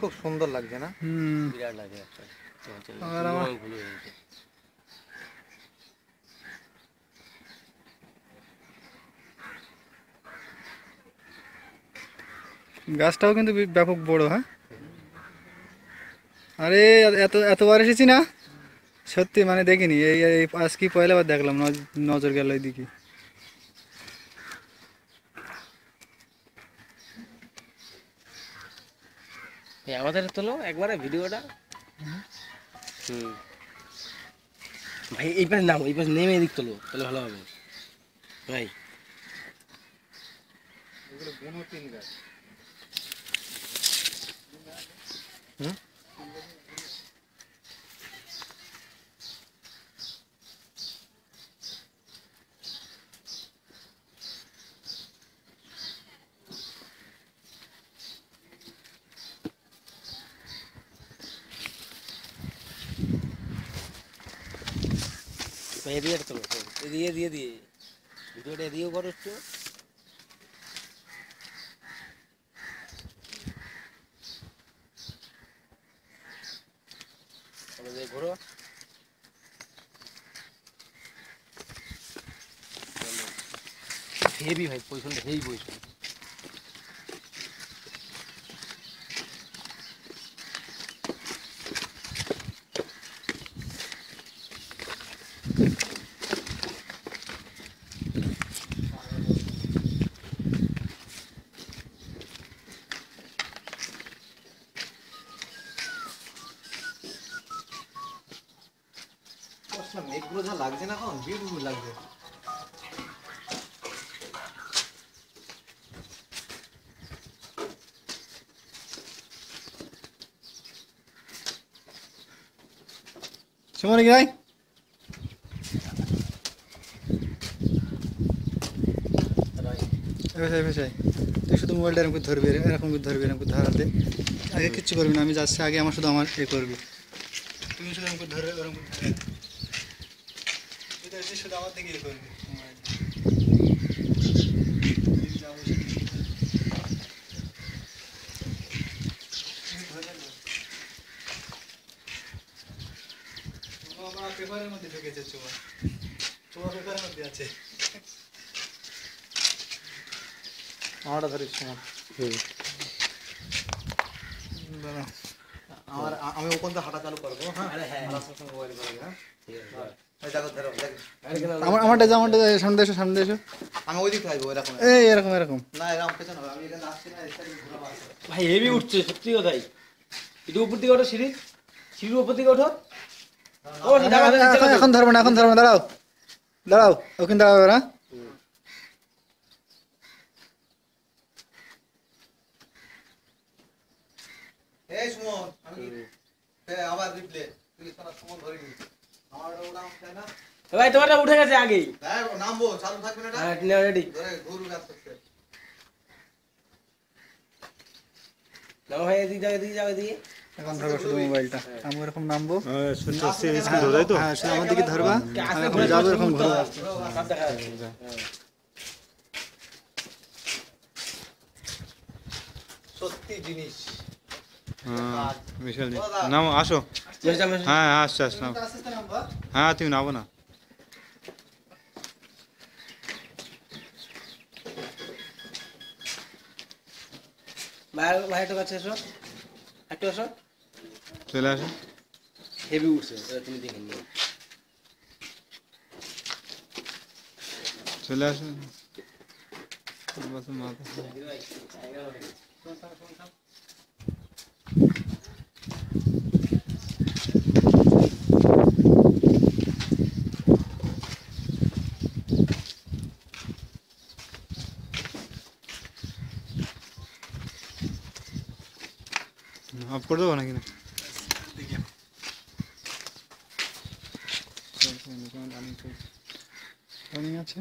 খুব সুন্দর লাগছে না? বিরাট লাগে একটা। গাছটাও কিন্তু ব্যাপক বড়। হ্যাঁ, আরে এত এতবার এসেছি না, সত্যি মানে দেখিনি। এই এই আজ কি পয়লাবার দেখলাম, নজর গেল এইদিকে। আমাদের তোলো একবারে ভিডিওটা। ভাই এই পাশে নামো, এই পাশে নেমে এদিক তোলো, তাহলে ভালো হবে ভাই। এগুলো বুনো তিল গাছ। ভাই এদিকে তোলো, এদিকে দিয়ে দিয়ে ভিডিওটা এদিকেও করো একটু। ঘোরো, হেভি ভাই পজিশনটা, হেভি পজিশন। মেঘগুলো যা লাগছে না, এখন বিউটিফুল লাগছে। সুমন গাই ভেসাই ভেসাই, তুই শুধু মোবাইলটা এরকম করে ধরবি, এরকম করে ধরবি, এরকম করে ধরাতে আগে কিচ্ছু করবি না। আমি যাচ্ছি আগে, আমার শুধু আমার এ করবি, তুমি শুধু এরকম করে ধরে, এরকম করে ধরে শুধু আমার দিকে ইয়ে করবি। আমার পেপারের মধ্যে ঢুকেছে চুমা, চুমা পেপারের মধ্যে আছে। আমারটা ধরিস সময়। আমার আমি ওখান থেকে হাঁটা চালু করবো। হ্যাঁ, মোবাইল করে। হ্যাঁ, আমারটা যা, আমারটা সামনে এসো, সামনে এসো। আমি ওই দিক থেকে আসবো, এরকম এই এরকম এরকম না, এরকম পেছনে হবে। আমি এখানে আসছি না, ভাই হেভি উঠছে সত্যি কথাই। একটু উপর দিকে ওঠো, সিঁড়ির উপর দিকে ওঠো। এখন ধরবো না, এখন ধরবো না, দাঁড়াও দাঁড়াও, ওখানে দাঁড়াবে না। এই সুমন, আমি আবার রিপ্লে তুই সুমন ধরে নি। আমার ওটা উঠে না ভাই, তোমারটা উঠে গেছে আগেই। হ্যাঁ, নামবো, চালু থাকবে না। হ্যাঁ, রেডি। ধরে ঘুরু গাছ করতে। নাও ভাই, এদিকে যাও, এদিকে যাও, এদিকে। এখন ধরবো শুধু মোবাইলটা, আমি এরকম নামবো। হ্যাঁ, শুধু আমার দিকে ধরবা, আমি এখন যাবো এরকম ঘুরবো। সব দেখা যাচ্ছে। সত্যি জিনিস। বিশাল নামো, আসো। হ্যাঁ আসছো, আসো। হ্যাঁ তুমি নামো না। ভাই ভাই একটু কাছে এসো, একটু এসো। চলে আসো। হেভি উঠছে, তুমি দেখে নিও। চলে আসো। মাথা অফ করে দেবো নাকি? না আছে।